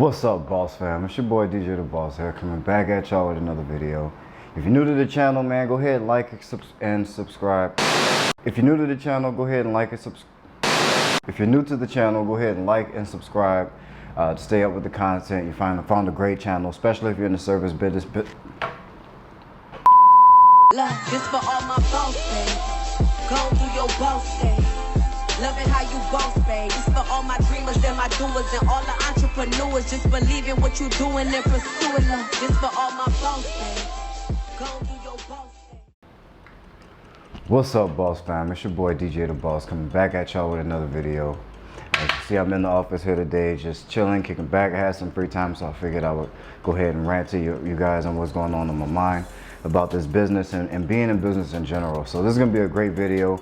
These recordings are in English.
What's up, boss fam? It's your boy DJ the Boss here, coming back at y'all with another video. If you're new to the channel, man, go ahead and like and subscribe. If you're new to the channel, go ahead and like and subscribe. If you're new to the channel, go ahead and like and subscribe to stay up with the content. You found a great channel, especially if you're in the service business. This for all my boss days. Go do your boss days. Loving how you boss, babe. This for all my dreamers and my doers and all the entrepreneurs. Just believe in what you're doing and pursuing them. This for all my boss days. Go do your boss days. What's up, boss fam? It's your boy DJ the Boss, coming back at y'all with another video. As you see, I'm in the office here today, just chilling, kicking back. I had some free time, so I figured I would go ahead and rant to you guys on what's going on in my mind about this business and being in business in general. So this is gonna be a great video.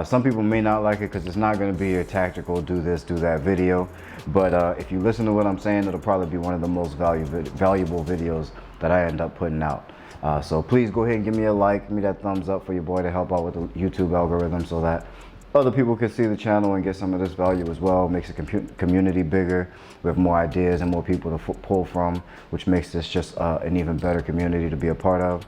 Some people may not like it because it's not going to be a tactical do this, do that video. But if you listen to what I'm saying, it'll probably be one of the most valuable videos that I end up putting out. So please go ahead and give me a like, give me that thumbs up for your boy to help out with the YouTube algorithm so that other people can see the channel and get some of this value as well. Makes the community bigger. We have more ideas and more people to pull from, which makes this just an even better community to be a part of.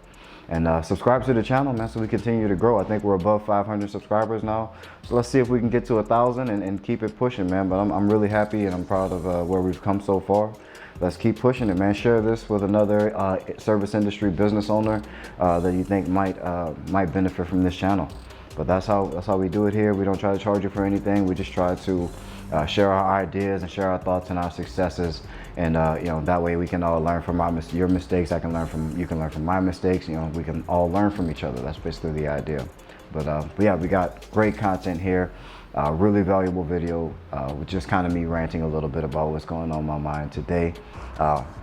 And subscribe to the channel, man, so we continue to grow. I think we're above 500 subscribers now. So let's see if we can get to 1,000 and keep it pushing, man. But I'm really happy and I'm proud of where we've come so far. Let's keep pushing it, man. Share this with another service industry business owner that you think might benefit from this channel. But that's how we do it here. We don't try to charge you for anything. We just try to share our ideas and share our thoughts and our successes, and you know, that way we can all learn from your mistakes. You can learn from my mistakes. You know, we can all learn from each other. That's basically the idea. But yeah, we got great content here. Really valuable video with just kind of me ranting a little bit about what's going on in my mind today.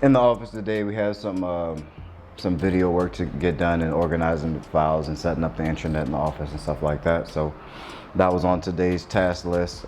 In the office today, we had some video work to get done and organizing the files and setting up the intranet in the office and stuff like that. So that was on today's task list.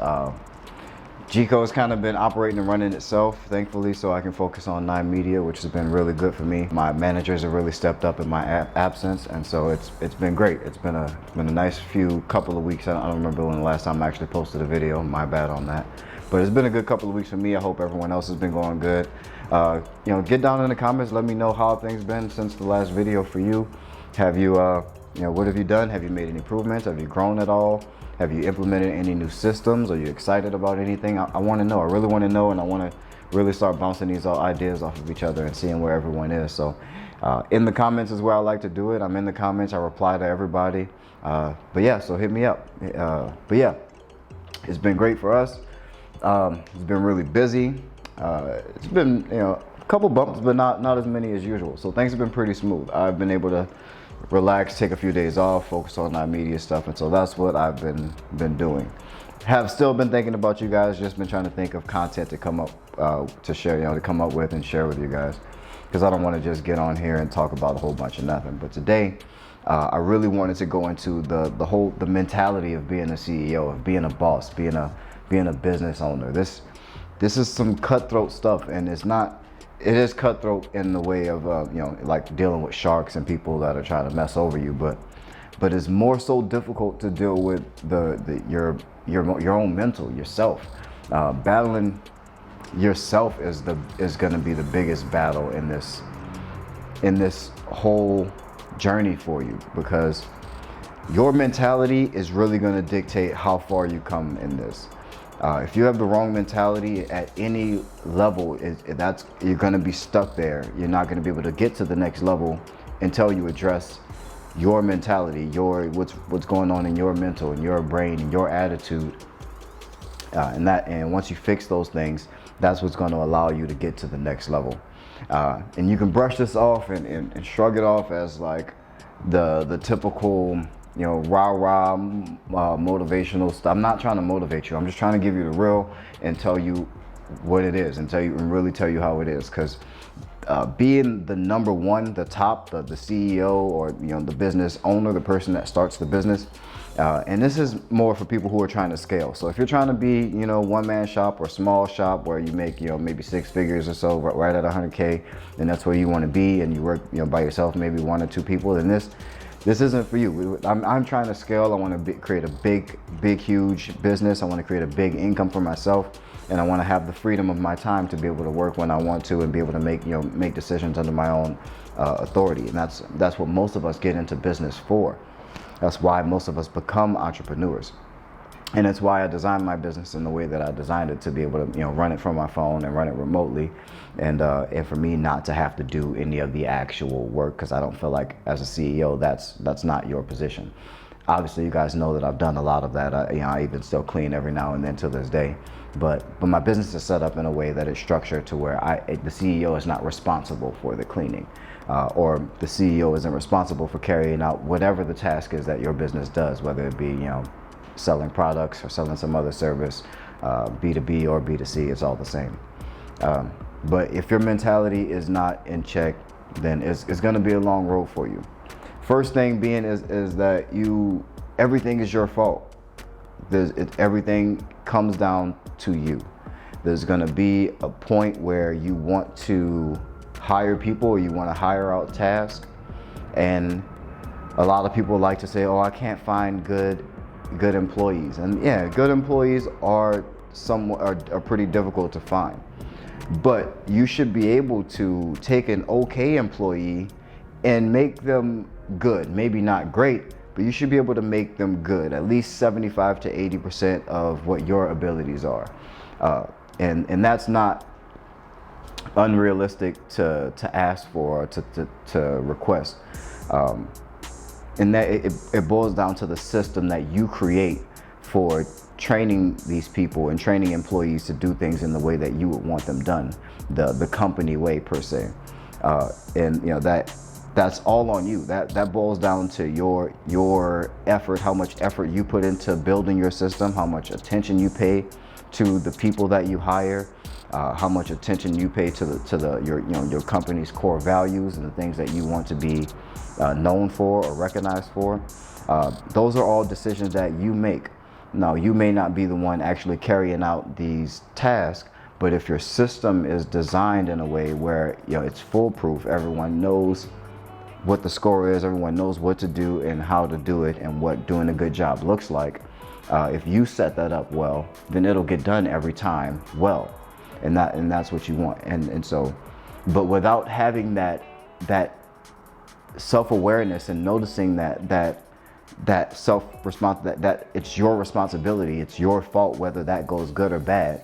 G-Co has kind of been operating and running itself, thankfully, so I can focus on 9 Media, which has been really good for me. My managers have really stepped up in my absence, and so it's been great. It's been a nice couple of weeks. I don't remember when the last time I actually posted a video. My bad on that. But it's been a good couple of weeks for me. I hope everyone else has been going good. You know, get down in the comments. Let me know how things been since the last video for you. Have you, you know, what have you done? Have you made any improvements? Have you grown at all? Have you implemented any new systems? Are you excited about anything? I want to know. I really want to know, and I want to really start bouncing these ideas off of each other and seeing where everyone is. So in the comments is where I like to do it. I'm in the comments. I reply to everybody. But yeah, so hit me up. But yeah, it's been great for us. It's been really busy. It's been, you know, a couple bumps, but not as many as usual. So things have been pretty smooth. I've been able to relax, take a few days off, focus on our media stuff, and so that's what I've been doing. Have still been thinking about you guys. Just been trying to think of content to come up to share, you know, to come up with and share with you guys, because I don't want to just get on here and talk about a whole bunch of nothing. But today, I really wanted to go into the mentality of being a CEO, of being a boss, being a business owner. This is some cutthroat stuff, and it is cutthroat in the way of you know, like dealing with sharks and people that are trying to mess over you, but it's more so difficult to deal with your own mental, yourself. Battling yourself is going to be the biggest battle in this whole journey for you, because your mentality is really going to dictate how far you come in this. If you have the wrong mentality at any level, you're going to be stuck there. You're not going to be able to get to the next level until you address your mentality, what's going on in your mental, in your brain, in your attitude, and once you fix those things, that's what's going to allow you to get to the next level. And you can brush this off and shrug it off as like the typical, you know, rah-rah motivational stuff. I'm not trying to motivate you. I'm just trying to give you the real and tell you what it is, and really tell you how it is. Because being the number one, the top, the CEO, or, you know, the business owner, the person that starts the business, and this is more for people who are trying to scale. So if you're trying to be, you know, one-man shop or small shop where you make, you know, maybe 6 figures or so, right at 100K, and that's where you want to be, and you work, you know, by yourself, maybe 1 or 2 people, then this isn't for you. I'm trying to scale. I want to create a big, huge business. I want to create a big income for myself. and I want to have the freedom of my time to be able to work when I want to and be able to make decisions under my own authority. And that's what most of us get into business for. That's why most of us become entrepreneurs. And it's why I designed my business in the way that I designed it, to be able to run it from my phone and run it remotely, and for me not to have to do any of the actual work, because I don't feel like as a CEO that's not your position. Obviously, you guys know that I've done a lot of that. I even still clean every now and then to this day, but my business is set up in a way that it's structured to where the CEO is not responsible for the cleaning, or the CEO isn't responsible for carrying out whatever the task is that your business does, whether it be selling products or selling some other service, B2B or B2C, it's all the same. But if your mentality is not in check, then it's going to be a long road for you. First thing being is that everything is your fault. Everything comes down to you. There's going to be a point where you want to hire people, or you want to hire out tasks, and a lot of people like to say, oh, I can't find good employees. And yeah, good employees are pretty difficult to find, but you should be able to take an okay employee and make them good. Maybe not great, but you should be able to make them good, at least 75 to 80% of what your abilities are, and that's not unrealistic to ask for, to request. And that it boils down to the system that you create for training these people and training employees to do things in the way that you would want them done, the company way per se. And that's all on you. That boils down to your effort, how much effort you put into building your system, how much attention you pay to the people that you hire, how much attention you pay to your company's core values and the things that you want to be known for or recognized for. Those are all decisions that you make. Now, you may not be the one actually carrying out these tasks, but if your system is designed in a way where it's foolproof, everyone knows what the score is, everyone knows what to do and how to do it and what doing a good job looks like. If you set that up well, then it'll get done every time well, and that's what you want. And so, but without having that self-awareness and noticing that that it's your responsibility, it's your fault whether that goes good or bad,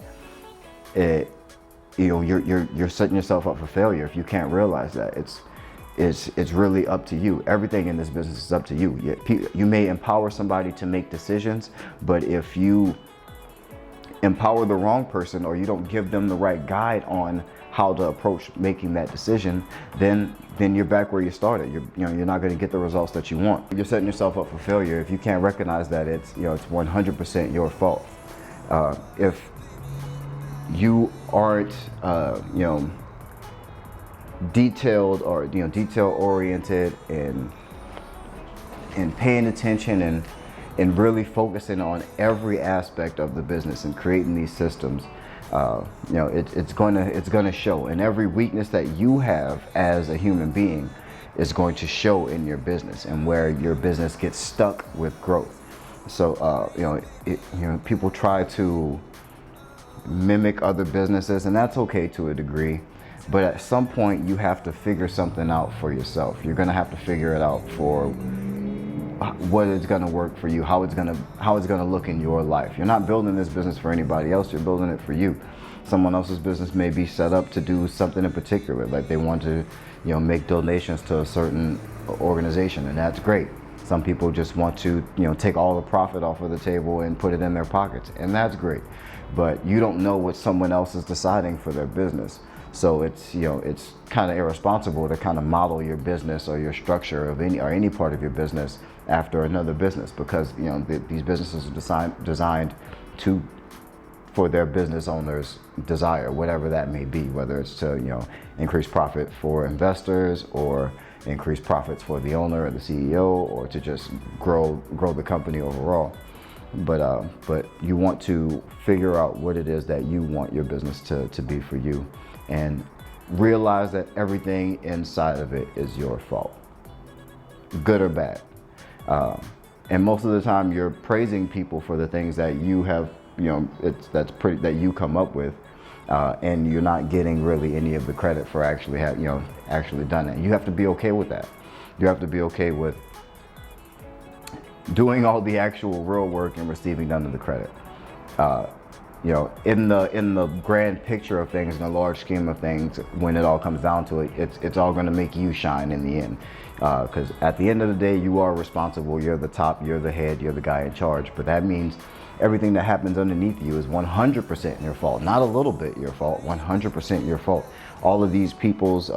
you're setting yourself up for failure if you can't realize that. It's really up to you. Everything in this business is up to you. You may empower somebody to make decisions, but if you empower the wrong person, or you don't give them the right guide on how to approach making that decision, then you're back where you started. You're not going to get the results that you want. You're setting yourself up for failure if you can't recognize that it's 100% your fault. If you aren't detailed or detail oriented and paying attention and really focusing on every aspect of the business and creating these systems, it's going to show. And every weakness that you have as a human being is going to show in your business, and where your business gets stuck with growth. So people try to mimic other businesses, and that's okay to a degree. But at some point, you have to figure something out for yourself. You're going to have to figure it out for what is going to work for you, how it's going to look in your life. You're not building this business for anybody else. You're building it for you. Someone else's business may be set up to do something in particular, like they want to, make donations to a certain organization, and that's great. Some people just want to, take all the profit off of the table and put it in their pockets, and that's great. But you don't know what someone else is deciding for their business. So it's kind of irresponsible to kind of model your business or your structure of any part of your business after another business, because these businesses are designed for their business owners' desire, whatever that may be, whether it's to increase profit for investors, or increase profits for the owner or the CEO, or to just grow the company overall. But you want to figure out what it is that you want your business to be for you, and realize that everything inside of it is your fault, good or bad. And most of the time, you're praising people for the things that you have that you come up with, and you're not getting really any of the credit for actually actually done it. You have to be okay with that. You have to be okay with doing all the actual real work and receiving none of the credit. In the grand picture of things, in the large scheme of things, when it all comes down to it, it's all going to make you shine in the end. Because at the end of the day, you are responsible. You're the top, you're the head, you're the guy in charge. But that means everything that happens underneath you is 100% your fault. Not a little bit your fault, 100% your fault. All of these people's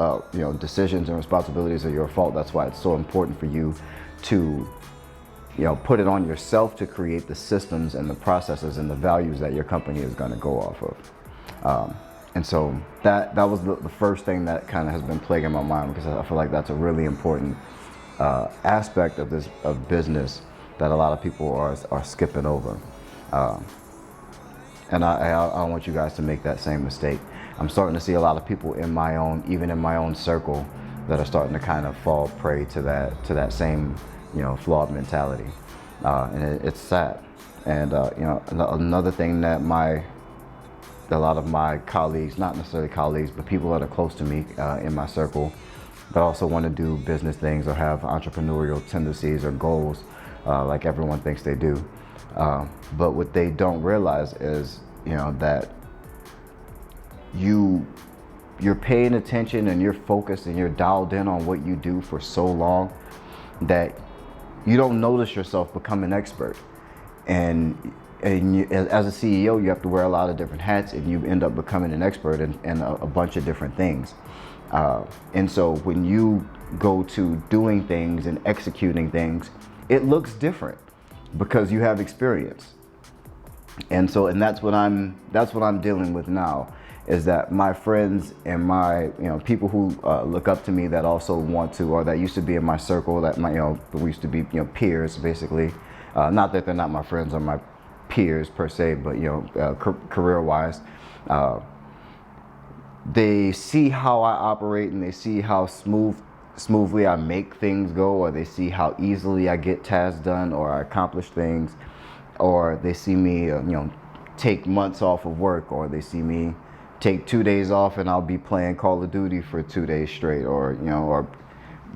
decisions and responsibilities are your fault. That's why it's so important for you to put it on yourself to create the systems and the processes and the values that your company is going to go off of. And so that was the first thing that kind of has been plaguing my mind, because I feel like that's a really important aspect of business that a lot of people are skipping over. And I don't want you guys to make that same mistake. I'm starting to see a lot of people even in my own circle, that are starting to kind of fall prey to that same flawed mentality, and it's sad. And another thing that a lot of my colleagues, not necessarily colleagues, but people that are close to me in my circle, that also want to do business things or have entrepreneurial tendencies or goals, like everyone thinks they do. But what they don't realize is, that you're paying attention and you're focused and you're dialed in on what you do for so long that you don't notice yourself become an expert. And as a CEO, you have to wear a lot of different hats, and you end up becoming an expert in a bunch of different things. And so when you go to doing things and executing things, it looks different because you have experience. And that's what I'm dealing with now, is that my friends and my people who look up to me, that also want to, or that used to be in my circle, that we used to be peers basically. Not that they're not my friends or my peers per se, but career-wise, they see how I operate, and they see how smoothly I make things go, or they see how easily I get tasks done or I accomplish things, or they see me take months off of work, or they see me take 2 days off and I'll be playing Call of Duty for 2 days straight, or or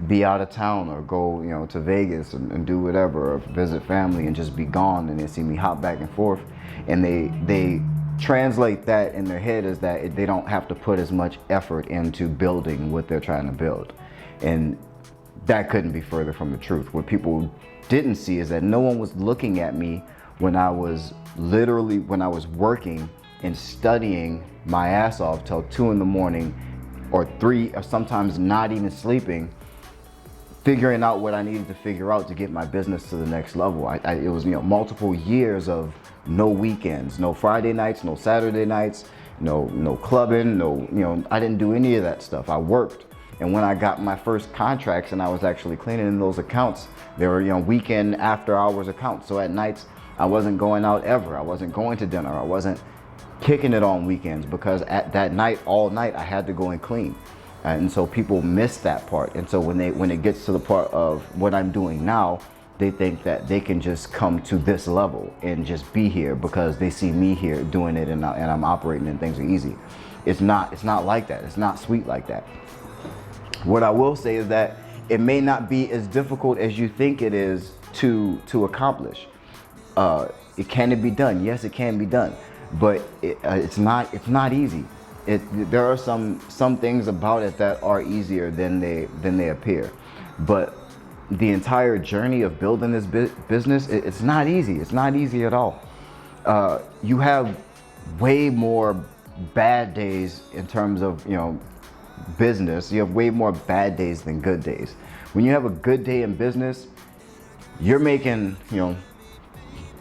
be out of town, or go to Vegas and do whatever, or visit family and just be gone, and they see me hop back and forth, and they translate that in their head as that they don't have to put as much effort into building what they're trying to build. And that couldn't be further from the truth. What people didn't see is that no one was looking at me when I was working and studying my ass off till 2 a.m. or 3, or sometimes not even sleeping, figuring out what I needed to figure out to get my business to the next level. It was multiple years of no weekends, no Friday nights, no Saturday nights, no clubbing, I didn't do any of that stuff. I worked. And when I got my first contracts and I was actually cleaning in those accounts, they were weekend after hours accounts. So at nights I wasn't going out ever. I wasn't going to dinner. I wasn't kicking it on weekends, because at that night, all night, I had to go and clean. And so people miss that part. And so when it gets to the part of what I'm doing now, they think that they can just come to this level and just be here because they see me here doing it, and I'm operating and things are easy. It's not like that. It's not sweet like that. What I will say is that it may not be as difficult as you think it is to accomplish. Can it be done? Yes, it can be done, but it's not easy. There are some things about it that are easier than they appear, but the entire journey of building this business, it's not easy. It's not easy at all. You have way more bad days in terms of business. You have way more bad days than good days. When you have a good day in business, you're making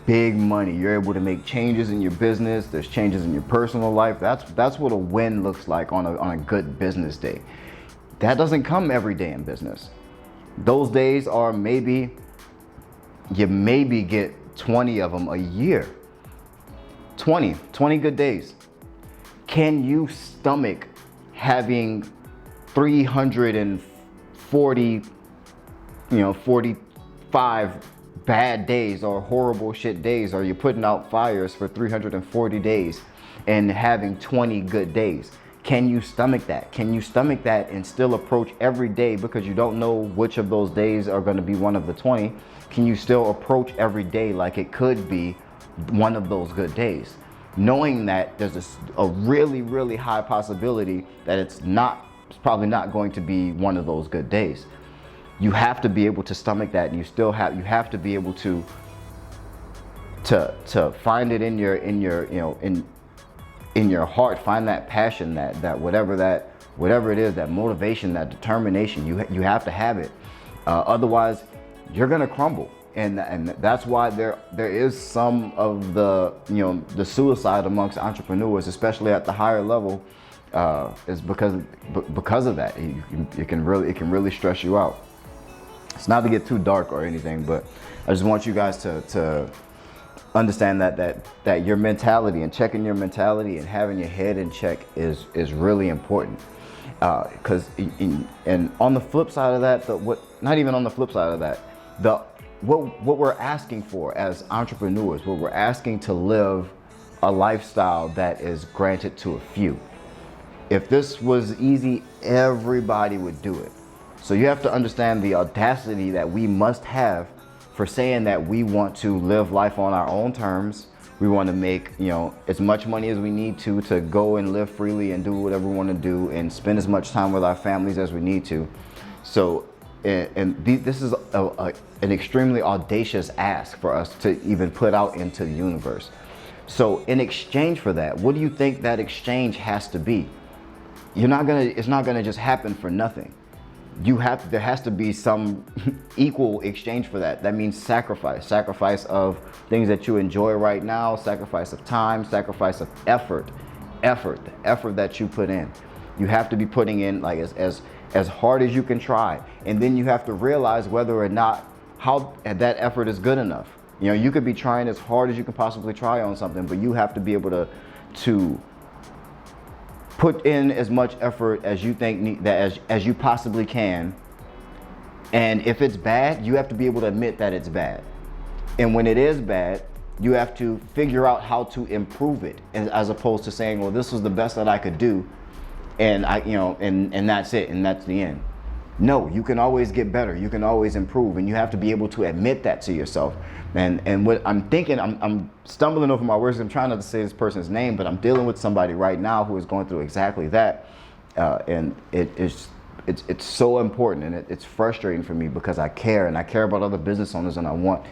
big money. You're able to make changes in your business. There's changes in your personal life. That's what a win looks like on a good business day. That doesn't come every day in business. Those days are you maybe get 20 of them a year. 20 good days. Can you stomach having 340, 45 bad days or horrible shit days, or you're putting out fires for 340 days and having 20 good days. Can you stomach that? Can you stomach that and still approach every day, because you don't know which of those days are going to be one of the 20? Can you still approach every day like it could be one of those good days, knowing that there's a really, really high possibility that it's probably not going to be one of those good days? You have to be able to stomach that, and you have to be able to find it in your in your heart, find that passion, that whatever it is, that motivation, that determination. You have to have it. Otherwise, you're gonna crumble. And that's why there is some of the suicide amongst entrepreneurs, especially at the higher level, is because of that. It can really stress you out. It's not to get too dark or anything, but I just want you guys to understand that your mentality, and checking your mentality and having your head in check is really important. Because and on the flip side of that, not even on the flip side of that, what we're asking for as entrepreneurs, what we're asking to live a lifestyle that is granted to a few. If this was easy, everybody would do it. So you have to understand the audacity that we must have for saying that we want to live life on our own terms. We want to make, as much money as we need to go and live freely and do whatever we want to do and spend as much time with our families as we need to. So, this is an extremely audacious ask for us to even put out into the universe. So in exchange for that, what do you think that exchange has to be? It's not gonna just happen for nothing. There has to be some equal exchange for that. That means sacrifice of things that you enjoy right now, sacrifice of time, sacrifice of effort, the effort that you put in. You have to be putting in like as hard as you can try. And then you have to realize whether or not how that effort is good enough. You could be trying as hard as you can possibly try on something, but you have to be able to put in as much effort as you think that as you possibly can. And if it's bad, you have to be able to admit that it's bad. And when it is bad, you have to figure out how to improve it, as opposed to saying, well, this was the best that I could do, and and that's it, and that's the end. No, you can always get better. You can always improve, and you have to be able to admit that to yourself. And what I'm thinking, I'm stumbling over my words. I'm trying not to say this person's name, but I'm dealing with somebody right now who is going through exactly that, and it's so important, and it's frustrating for me because I care, and I care about other business owners, and I want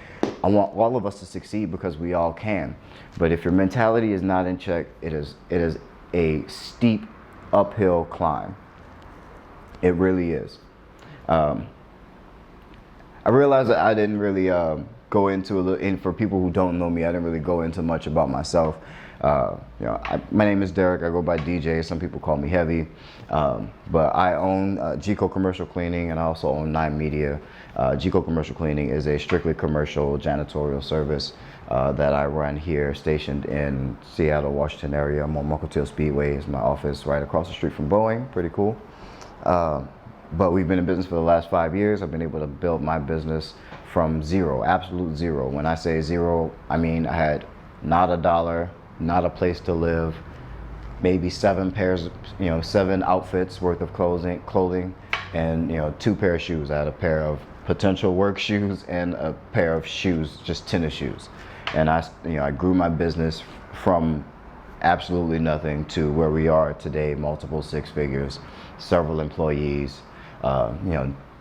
all of us to succeed because we all can. But if your mentality is not in check, it is a steep uphill climb. It really is. I realized that I didn't really go into and for people who don't know me, I didn't really go into much about myself. My name is Derek. I go by DJ. Some people call me Heavy, but I own Gico Commercial Cleaning, and I also own 9 Media. Gico Commercial Cleaning is a strictly commercial janitorial service that I run here, stationed in Seattle, Washington area. I'm on Mukilteo Speedway. It's my office right across the street from Boeing. Pretty cool. But we've been in business for the last 5 years. I've been able to build my business from zero, absolute zero. When I say zero, I mean I had not a dollar, not a place to live, maybe 7 outfits worth of clothing, and 2 pair of shoes. I had a pair of potential work shoes and a pair of shoes, just tennis shoes. And I grew my business from absolutely nothing to where we are today, multiple 6 figures, several employees,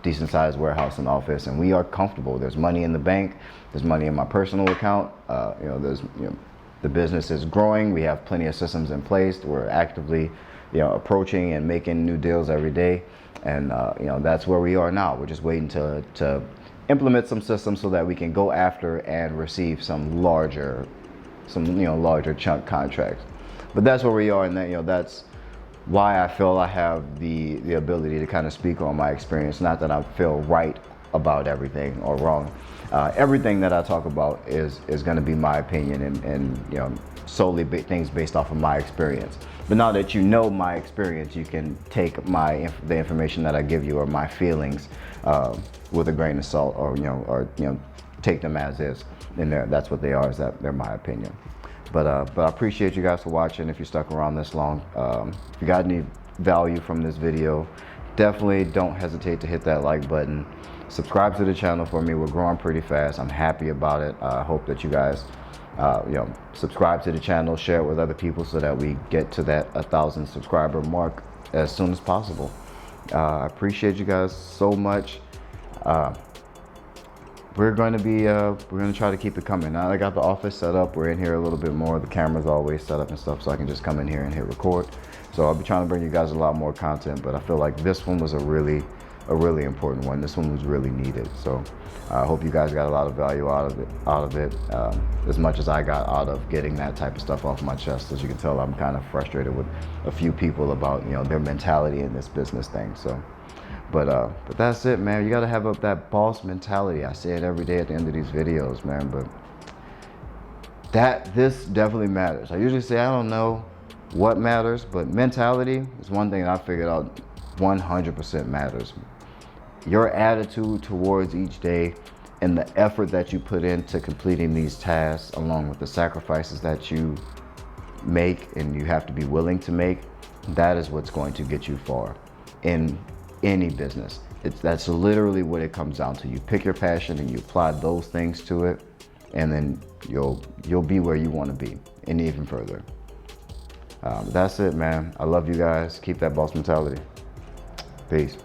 decent sized warehouse and office, and we are comfortable. There's money in the bank, there's money in my personal account, the business is growing. We have plenty of systems in place. We're actively approaching and making new deals every day, and that's where we are now. We're just waiting to implement some systems so that we can go after and receive some larger chunk contracts. But that's where we are, and that's why I feel I have the ability to kind of speak on my experience. Not that I feel right about everything or wrong. Everything that I talk about is going to be my opinion and solely things based off of my experience. But now that you know my experience, you can take the information that I give you or my feelings with a grain of salt, or take them as is. And that's what they are, is that they're my opinion. But I appreciate you guys for watching. If you stuck around this long, if you got any value from this video, definitely don't hesitate to hit that like button. Subscribe to the channel for me. We're growing pretty fast. I'm happy about it. I hope that you guys subscribe to the channel, share it with other people so that we get to that 1,000 subscriber mark as soon as possible. I appreciate you guys so much. We're going to try to keep it coming. Now I got the office set up. We're in here a little bit more. The camera's always set up and stuff, so I can just come in here and hit record. So I'll be trying to bring you guys a lot more content, but I feel like this one was a really important one. This one was really needed. So I hope you guys got a lot of value out of it, as much as I got out of getting that type of stuff off my chest. As you can tell, I'm kind of frustrated with a few people about, their mentality in this business thing. So but that's it, man. You got to have that boss mentality. I say it every day at the end of these videos, man, but this definitely matters. I usually say I don't know what matters, but mentality is one thing that I figured out 100% matters. Your attitude towards each day and the effort that you put into completing these tasks, along with the sacrifices that you make and you have to be willing to make, that is what's going to get you far in any business. That's literally what it comes down to. You pick your passion and you apply those things to it, and then you'll be where you want to be, and even further. That's it, man. I love you guys. Keep that boss mentality. Peace.